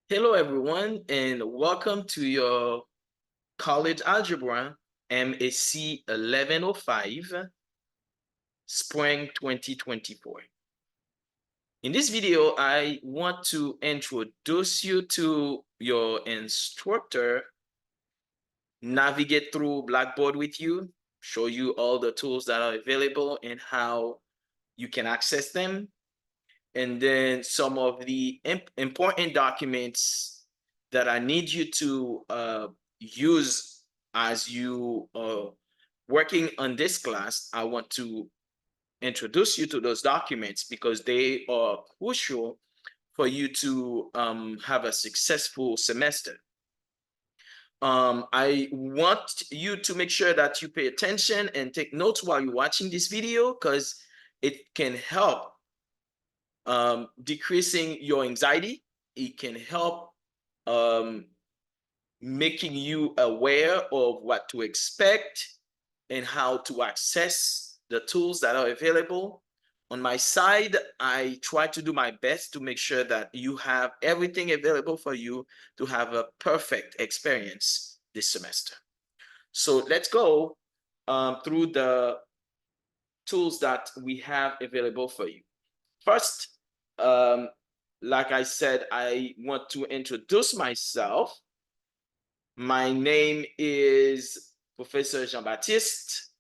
Hello, everyone, and welcome to your College Algebra MAC 1105 Spring 2024. In this video, I want to introduce you to your instructor, navigate through Blackboard with you, show you all the tools that are available and how you can access them, and then some of the important documents that I need you to use as you are working on this class. I want to introduce you to those documents because they are crucial for you to have a successful semester. I want you to make sure that you pay attention and take notes while you're watching this video because it can help decreasing your anxiety. It can help um, making you aware of what to expect and how to access the tools that are available. On my side, I try to do my best to make sure that you have everything available for you to have a perfect experience this semester. So let's go through the tools that we have available for you. First, um, like I said, I want to introduce myself. My name is Professor Jean-Baptiste.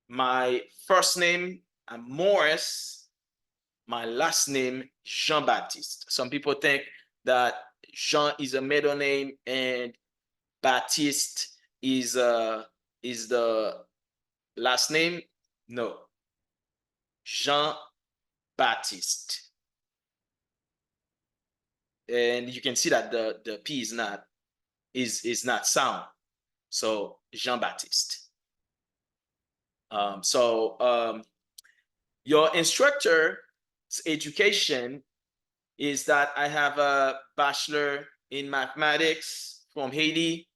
My first name, I'm Morris. My last name, Jean-Baptiste. Some people think that Jean is a middle name and Baptiste is the last name. No, Jean-Baptiste. And you can see that the P is not sound. So Jean-Baptiste. Your instructor's education is that I have a bachelor in mathematics from Haiti.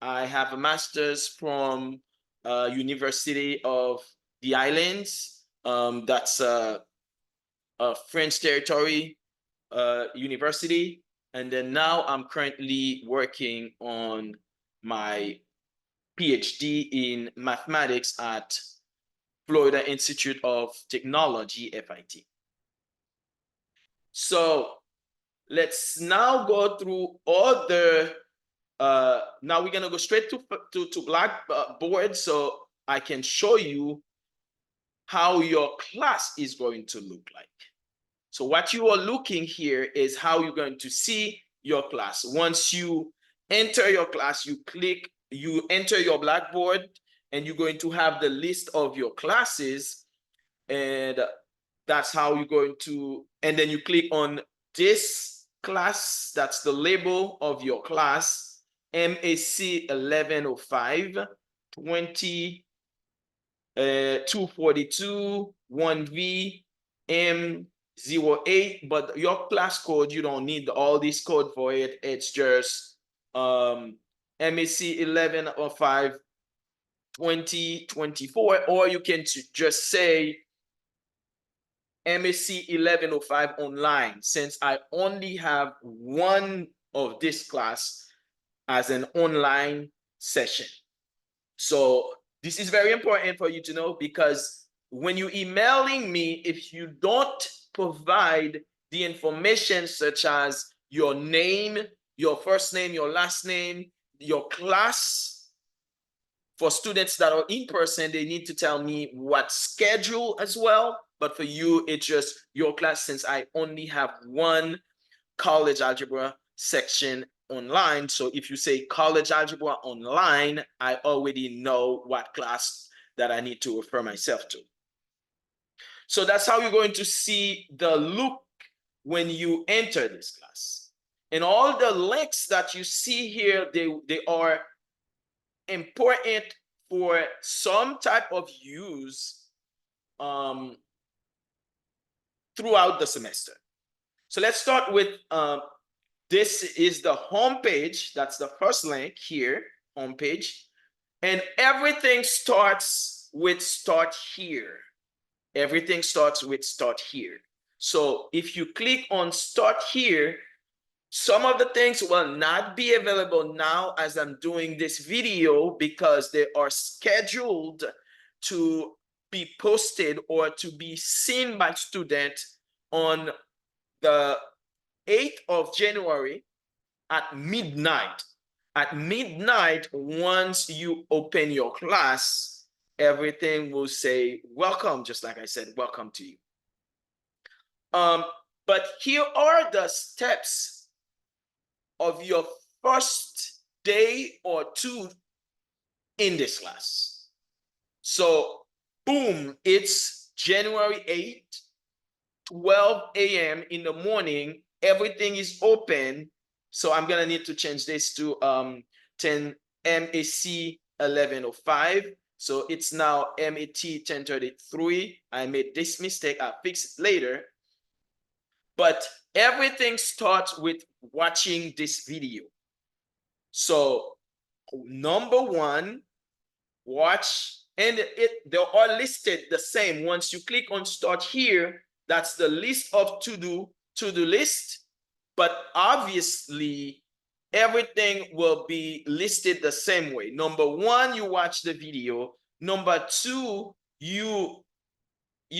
I have a master's from University of the Islands. That's a French territory university. And then now I'm currently working on my PhD in mathematics at Florida Institute of Technology, FIT. So let's now go through all the, now we're gonna go straight to Blackboard so I can show you how your class is going to look like. So what you are looking here is how you're going to see your class. Once you enter your class, you enter your Blackboard, and you're going to have the list of your classes, and that's how you're going to, and then you click on this class, that's the label of your class, MAC 1105 20 242 1V M08, but your class code, you don't need all this code for it. It's just MAC 1105 2024, or you can just say MAC 1105 online, since I only have one of this class as an online session. So this is very important for you to know, because when you're emailing me, if you don't provide the information such as your name, your first name, your last name, your class, for students that are in person, they need to tell me what schedule as well. But for you, it's just your class, since I only have one college algebra section online. So if you say college algebra online, I already know what class that I need to refer myself to. So that's how you're going to see the look when you enter this class. And all the links that you see here, they are important for some type of use throughout the semester. So let's start with this is the home page. That's the first link here, home page. And everything starts with start here. Everything starts with start here. So if you click on start here, some of the things will not be available now as I'm doing this video because they are scheduled to be posted or to be seen by students on the 8th of January at midnight. At midnight, once you open your class, everything will say welcome, just like I said, welcome to you. But here are the steps of your first day or two in this class. So, boom, it's January 8th, 12 a.m. in the morning. Everything is open. So I'm gonna need to change this to 10 MAC 1105. So it's now MAT 1033. I made this mistake. I'll fix it later. But everything starts with watching this video. So number one, watch, and they are listed the same. Once you click on start here, that's the list of to-do list, but obviously everything will be listed the same way. Number one, you watch the video. Number two, you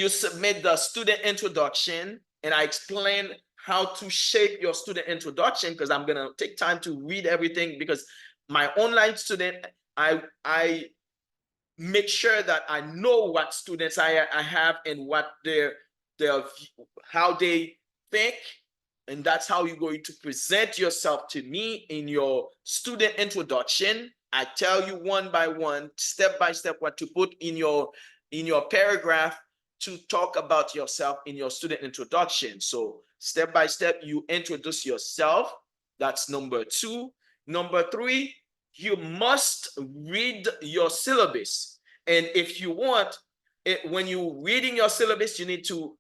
submit the student introduction, and I explain how to shape your student introduction because I'm gonna take time to read everything because my online student, I make sure that I know what students I have and what their how they think, and that's how you're going to present yourself to me in your student introduction. I tell you one by one, step by step, what to put in your paragraph to talk about yourself in your student introduction. So step by step, you introduce yourself. That's number two. Number three, you must read your syllabus. And if you want, when you're reading your syllabus, you need to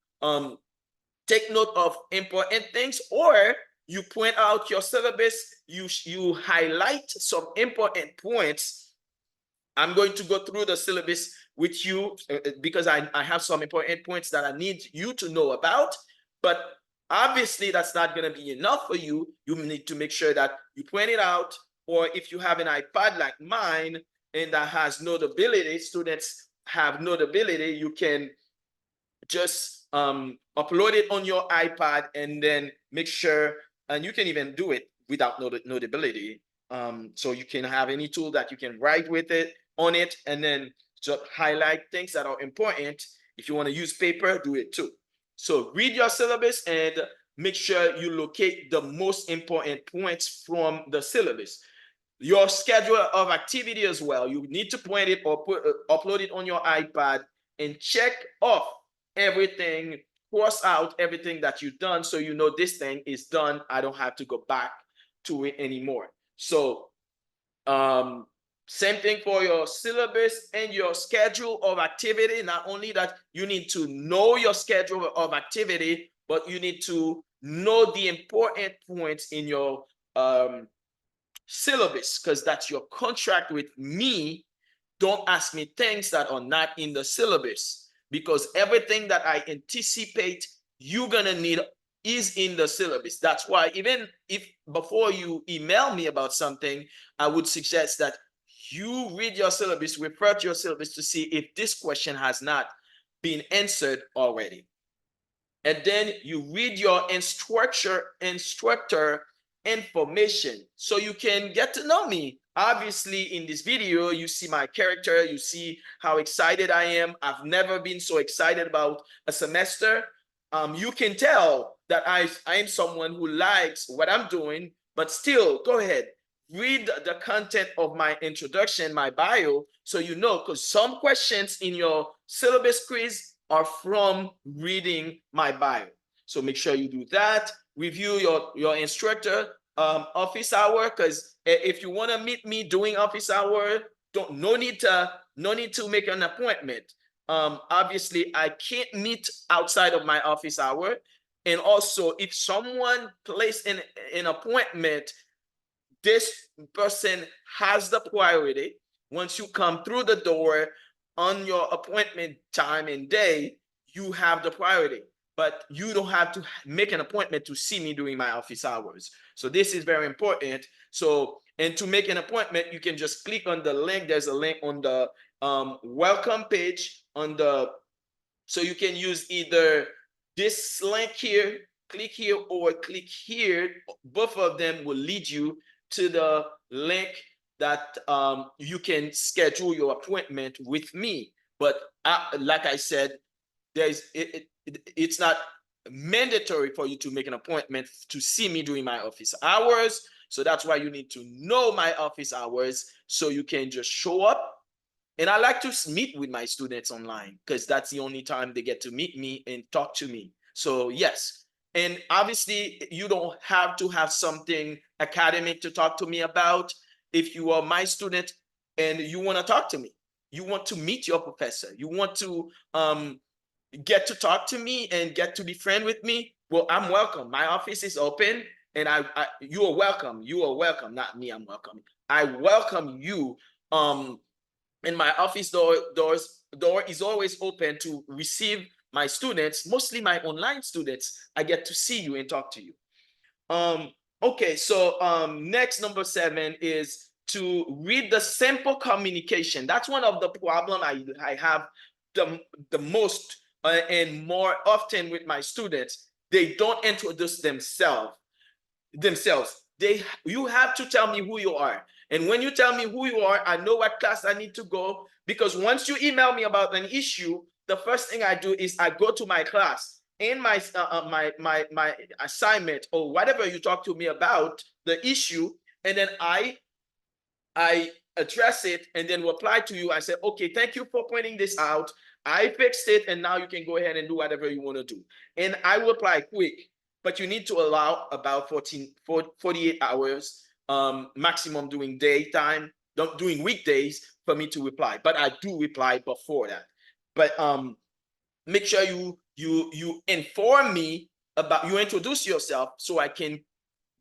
take note of important things, or you point out your syllabus, you highlight some important points. I'm going to go through the syllabus with you because I have some important points that I need you to know about, but obviously that's not going to be enough for you. You need to make sure that you point it out, or if you have an iPad like mine and that has notability, students have notability, you can just upload it on your iPad and then make sure, and you can even do it without notability. So you can have any tool that you can write with it on it and then just highlight things that are important. If you want to use paper, do it too. So read your syllabus and make sure you locate the most important points from the syllabus. Your schedule of activity as well. You need to point it or upload it on your iPad and check off everything, cross out everything that you've done so you know this thing is done. I don't have to go back to it anymore. So same thing for your syllabus and your schedule of activity. Not only that, you need to know your schedule of activity, but you need to know the important points in your syllabus because that's your contract with me. Don't ask me things that are not in the syllabus because everything that I anticipate you're gonna need is in the syllabus. That's why even if before you email me about something, I would suggest that you read your syllabus, refer to your syllabus to see if this question has not been answered already. And then you read your instructor information so you can get to know me. Obviously, in this video, you see my character, you see how excited I am. I've never been so excited about a semester. You can tell that I am someone who likes what I'm doing, but still, go ahead, read the content of my introduction, my bio, so you know, because some questions in your syllabus quiz are from reading my bio. So make sure you do that. Review your instructor office hour, because if you want to meet me during office hour, no need to make an appointment. Obviously, I can't meet outside of my office hour. And also, if someone placed an appointment, this person has the priority. Once you come through the door on your appointment time and day, you have the priority. but you don't have to make an appointment to see me during my office hours. So this is very important. So, and to make an appointment, you can just click on the link. There's a link on the welcome page on the, so you can use either this link here, click here, or click here. Both of them will lead you to the link that you can schedule your appointment with me. But like I said, it's not mandatory for you to make an appointment to see me during my office hours. So that's why you need to know my office hours so you can just show up. And I like to meet with my students online because that's the only time they get to meet me and talk to me. So yes, and obviously you don't have to have something academic to talk to me about. If you are my student and you want to talk to me, you want to meet your professor, you want to get to talk to me and get to be friend with me, well, I'm welcome. My office is open, and you are welcome. You are welcome, not me. I'm welcome. I welcome you. And my office door is always open to receive my students, mostly my online students. I get to see you and talk to you. Okay, so next, number 7 is to read the simple communication. That's one of the problem I have the most and more often with my students. They don't introduce themselves. You have to tell me who you are. And when you tell me who you are, I know what class I need to go, because once you email me about an issue, the first thing I do is I go to my class in my my assignment or whatever you talk to me about the issue, and then I address it and then reply to you. I say, okay, thank you for pointing this out. I fixed it, and now you can go ahead and do whatever you want to do. And I reply quick, but you need to allow about 48 hours maximum during daytime, during weekdays for me to reply. But I do reply before that. But make sure you inform me about, you introduce yourself so I can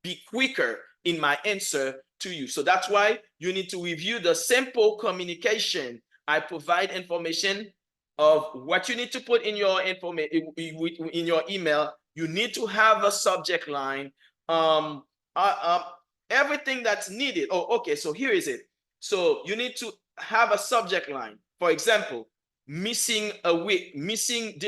be quicker in my answer to you. So that's why you need to review the simple communication. I provide information of what you need to put in your information in your email. You need to have a subject line, um, uh, um, everything that's needed. Oh, okay. So here is it. So you need to have a subject line. For example, missing a week, missing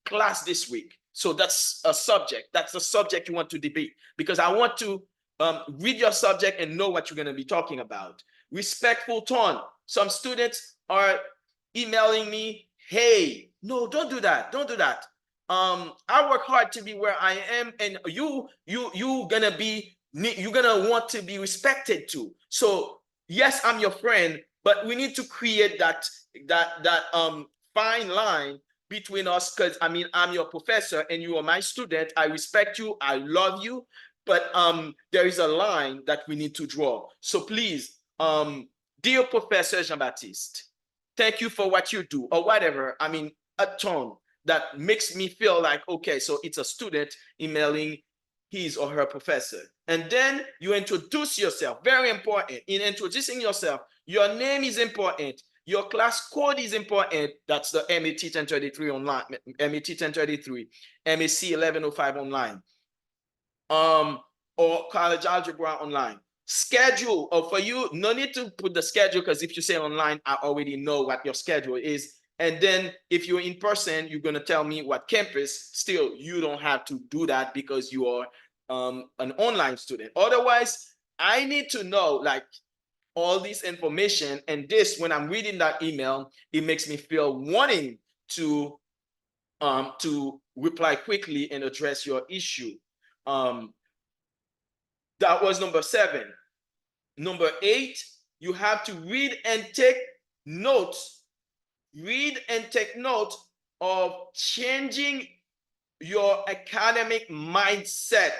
class this week. So that's a subject. That's the subject you want to debate, because I want to read your subject and know what you're going to be talking about. Respectful tone. Some students are emailing me, hey, no, don't do that. Don't do that. I work hard to be where I am, and you're gonna want to be respected too. So yes, I'm your friend, but we need to create that fine line between us, because I mean, I'm your professor and you are my student. I respect you, I love you, but there is a line that we need to draw. So please, dear Professor Jean-Baptiste, thank you for what you do, or whatever. I mean, a tone that makes me feel like, okay, so it's a student emailing his or her professor. And then you introduce yourself. Very important. In introducing yourself, your name is important. Your class code is important. That's the MAT 1033 online, MAT 1033, MAC 1105 online, or college algebra online. Schedule, or for you, no need to put the schedule, because if you say online, I already know what your schedule is. And then if you're in person, you're going to tell me what campus. Still, you don't have to do that because you are an online student. Otherwise, I need to know like all this information, and this, when I'm reading that email, it makes me feel wanting to reply quickly and address your issue. That was number 7. Number 8, you have to read and take notes. Read and take note of changing your academic mindset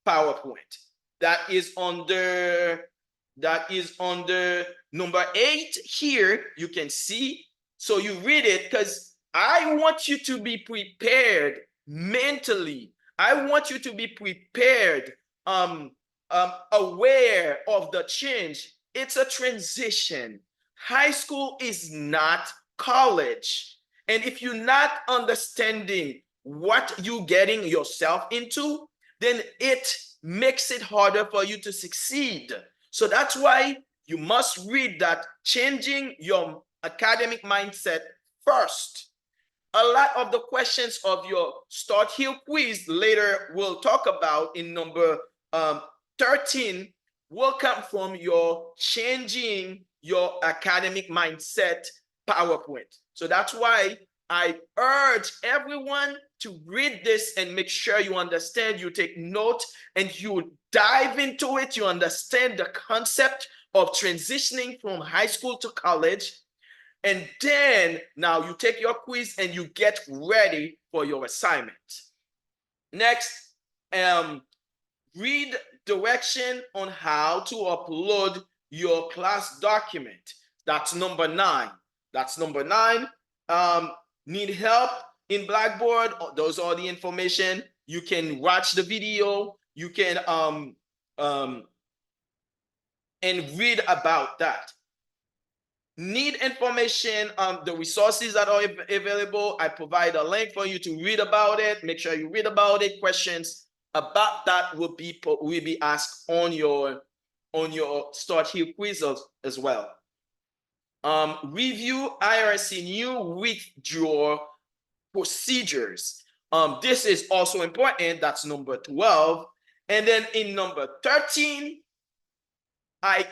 PowerPoint. That is under number 8 here. You can see. So you read it, because I want you to be prepared mentally. I want you to be prepared, aware of the change. It's a transition. High school is not college. And if you're not understanding what you're getting yourself into, then it makes it harder for you to succeed. So that's why you must read that changing your academic mindset first. A lot of the questions of your Start Here quiz later we'll talk about in number 13 will come from your changing your academic mindset PowerPoint. So that's why I urge everyone to read this and make sure you understand, you take note, and you dive into it. You understand the concept of transitioning from high school to college. And then now you take your quiz and you get ready for your assignment. Next, read direction on how to upload your class document. That's number 9. That's number 9. Need help in Blackboard? Those are the information. You can watch the video. You can and read about that. Need information on the resources that are available. I provide a link for you to read about it. Make sure you read about it. Questions about that will be asked on your Start Here quiz as well. Review IRC new withdrawal procedures. This is also important. That's number 12. And then in number 13, I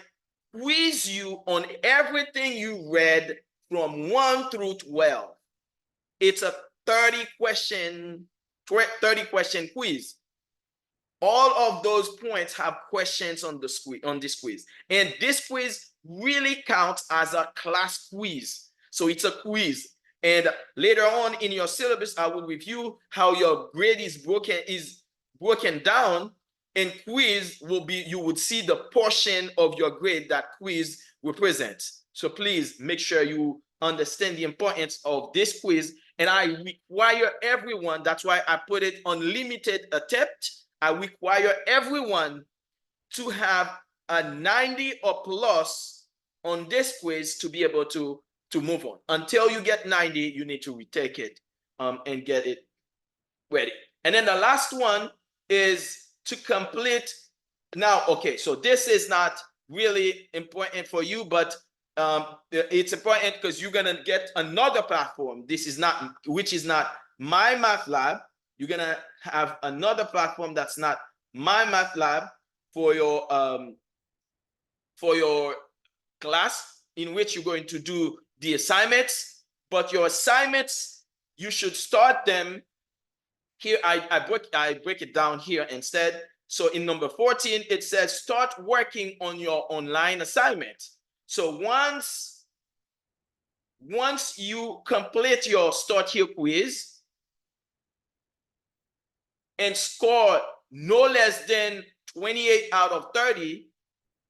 quiz you on everything you read from 1 through 12. It's a 30 question quiz. All of those points have questions on this quiz. And this quiz really counts as a class quiz. So it's a quiz. And later on in your syllabus, I will review how your grade is broken down. And quiz will be, you would see the portion of your grade that quiz represents. So please make sure you understand the importance of this quiz. And I require everyone, that's why I put it unlimited attempt. I require everyone to have a 90 or plus on this quiz to be able to move on. Until you get 90, you need to retake it and get it ready. And then the last one is to complete. Now, okay, so this is not really important for you, but it's important because you're gonna get another platform. This is not, which is not My Math Lab. You're gonna have another platform that's not My Math Lab for your class, in which you're going to do the assignments. But your assignments, you should start them here. I break it down here instead. So in number 14, it says start working on your online assignment. So once you complete your Start Here quiz and score no less than 28 out of 30,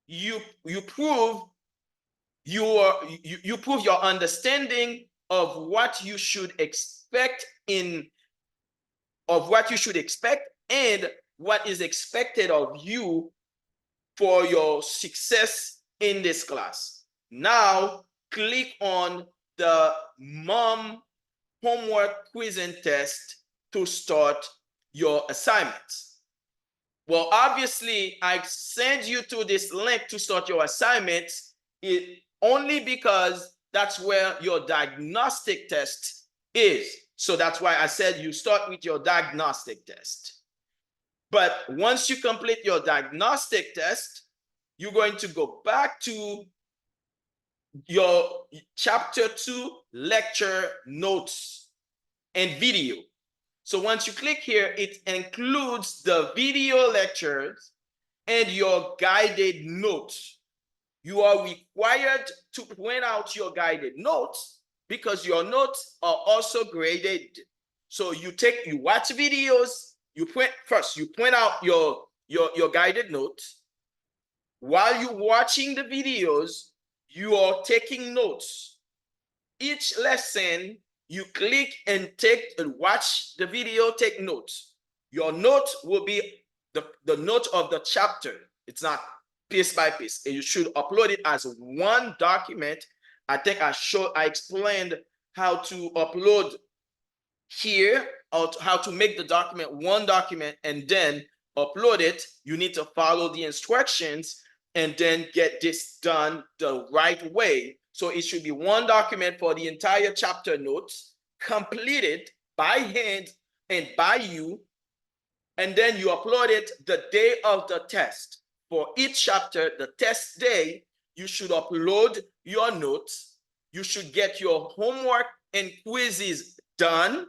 you prove your understanding of what you should expect and what is expected of you for your success in this class. Now, click on the mom homework quiz and test to start your assignments. Well, obviously, I send you to this link to start your assignments only because that's where your diagnostic test is. So that's why I said you start with your diagnostic test. But once you complete your diagnostic test, you're going to go back to your chapter 2 lecture notes and video. So once you click here, it includes the video lectures and your guided notes. You are required to print out your guided notes because your notes are also graded. So you watch videos, you print out your guided notes. While you're watching the videos, you are taking notes. Each lesson, you click and watch the video, take notes. Your note will be the note of the chapter. It's not piece by piece. And you should upload it as one document. I think I explained how to upload here how to make the document one document and then upload it. You need to follow the instructions and then get this done the right way. So it should be one document for the entire chapter notes, completed by hand and by you, and then you upload it the day of the test. For each chapter, the test day, you should upload your notes. You should get your homework and quizzes done.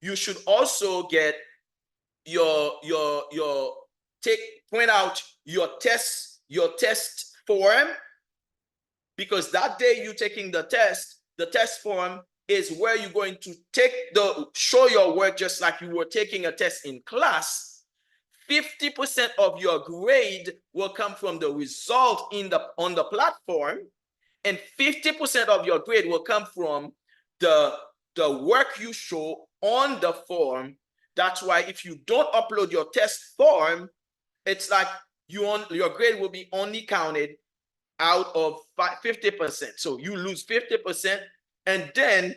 You should also get your print out your test form, because that day you're taking the test form is where you're going to show your work just like you were taking a test in class. 50% of your grade will come from the result on the platform, and 50% of your grade will come from the work you show on the form. That's why if you don't upload your test form, it's like your grade will be only counted out of 50%. So you lose 50%, and then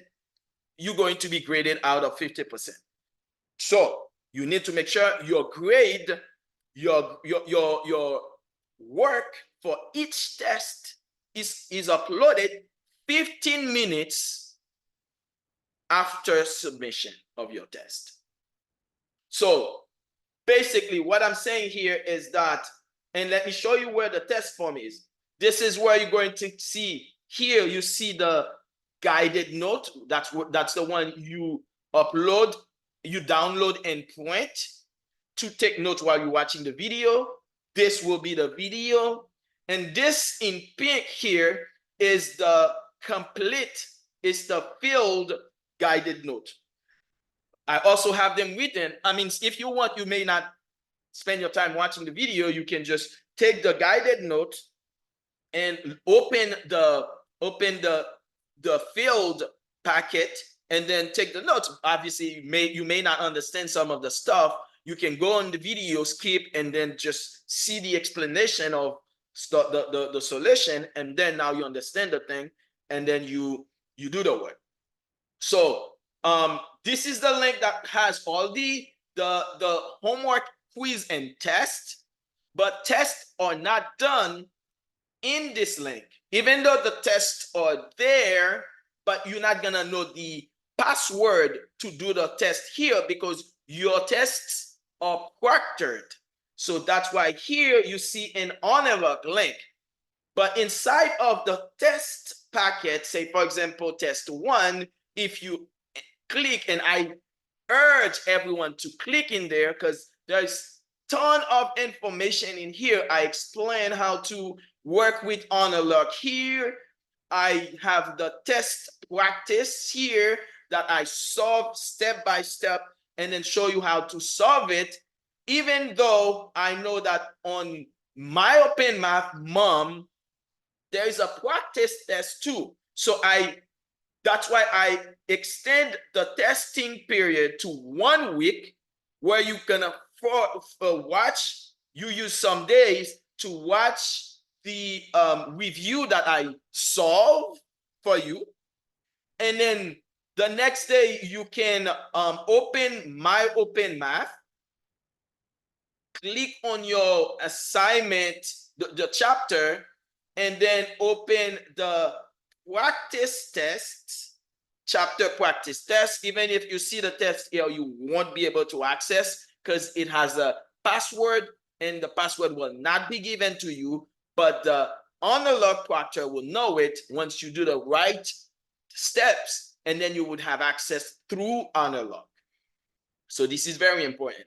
you're going to be graded out of 50%. So you need to make sure your grade, your work for each test is uploaded 15 minutes after submission of your test. So basically what I'm saying here is that, and let me show you where the test form is. This is where you're going to see, here you see the guided note. That's the one you upload, you download and print to take notes while you're watching the video. This will be the video. And this in pink here is the filled guided note. I also have them written. I mean, if you want, you may not spend your time watching the video. You can just take the guided note and open the filled packet and then take the notes. Obviously, you may not understand some of the stuff. You can go on the video, skip, and then just see the explanation of the solution, and then now you understand the thing, and then you do the work. So this is the link that has all the homework, quiz, and test, but tests are not done in this link. Even though the tests are there, but you're not gonna know the password to do the test here because your tests are proctored. So that's why here you see an Honor link. But inside of the test packet, say for example, test 1, if you click, and I urge everyone to click in there because there's a ton of information in here. I explain how to work with Honor here. I have the test practice here that I solve step by step and then show you how to solve it, even though I know that on my Open Math Mom, there is a practice test too. So that's why I extend the testing period to 1 week, where you're gonna watch, you use some days to watch the review that I solve for you. And then the next day you can open my Open Math, click on your assignment, the chapter, and then open the practice test, chapter practice test. Even if you see the test here, you won't be able to access because it has a password, and the password will not be given to you, but the Honor proctor will know it once you do the right steps, and then you would have access through Honor. So this is very important.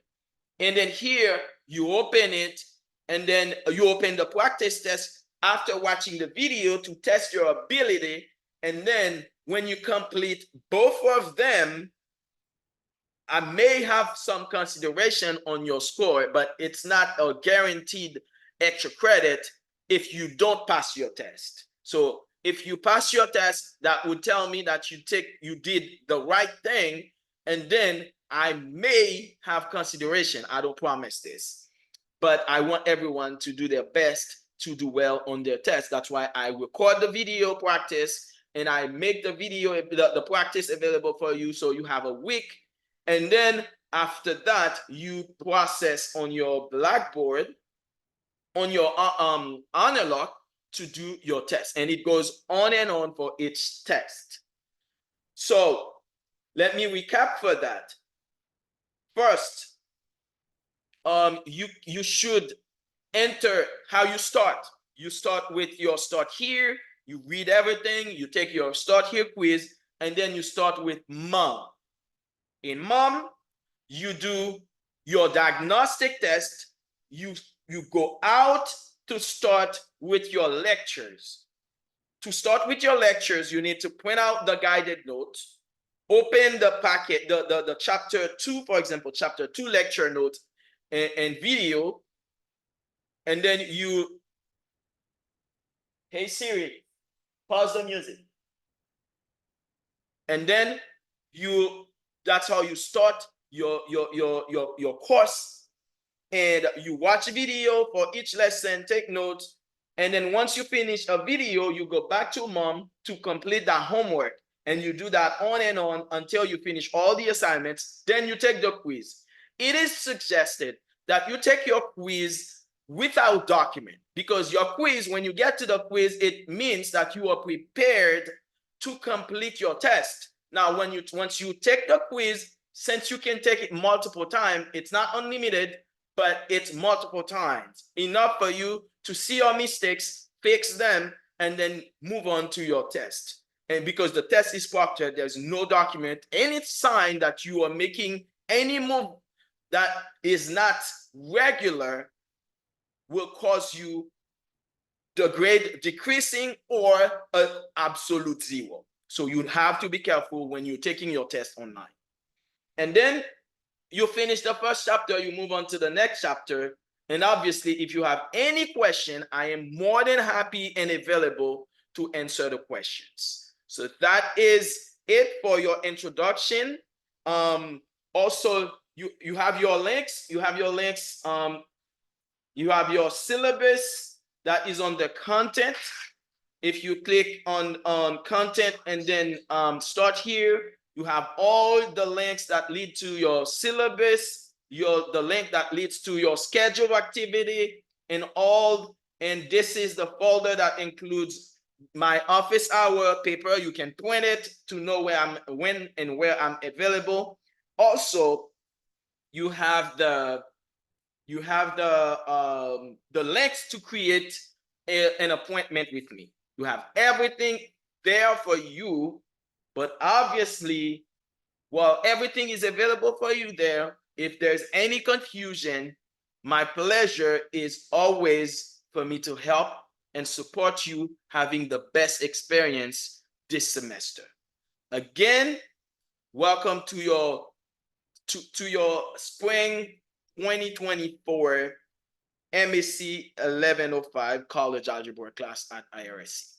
And then here you open it, and then you open the practice test after watching the video to test your ability. And then when you complete both of them, I may have some consideration on your score, but it's not a guaranteed extra credit if you don't pass your test. So if you pass your test, that would tell me that you did the right thing, and then I may have consideration. I don't promise this, but I want everyone to do their best to do well on their test. That's why I record the video practice. and I make the video, the practice available for you, so you have a week. And then after that, you process on your Blackboard, on your analog, to do your test. And it goes on and on for each test. So let me recap for that. First, you should enter how you start. You start with your start here, you read everything, you take your start here quiz, and then you start with mom. In mom, you do your diagnostic test, you go out to start with your lectures. To start with your lectures, you need to print out the guided notes, open the packet, the chapter 2, for example, chapter 2 lecture notes and video, and then you, hey Siri, pause the music. And then that's how you start your course. And you watch a video for each lesson, take notes. And then once you finish a video, you go back to mom to complete that homework. And you do that on and on until you finish all the assignments. Then you take the quiz. It is suggested that you take your quiz without document, because your quiz, when you get to the quiz, it means that you are prepared to complete your test. Now, once you take the quiz, since you can take it multiple times, it's not unlimited, but it's multiple times, enough for you to see your mistakes, fix them, and then move on to your test. And because the test is proctored, there's no document, any sign that you are making any move that is not regular will cause you the grade decreasing or an absolute 0. So you have to be careful when you're taking your test online. And then you finish the first chapter, you move on to the next chapter. And obviously, if you have any question, I am more than happy and available to answer the questions. So that is it for your introduction. Also, you have your links. You have your links. You have your syllabus that is on the content. If you click on content and then start here, you have all the links that lead to your syllabus, the link that leads to your scheduled activity, and this is the folder that includes my office hour paper. You can print it to know when and where I'm available. Also, you have the links to create an appointment with me. You have everything there for you, but obviously, while everything is available for you there, if there's any confusion, my pleasure is always for me to help and support you having the best experience this semester. Again, welcome to your spring 2024 MSc 1105 College Algebra class at IRSC.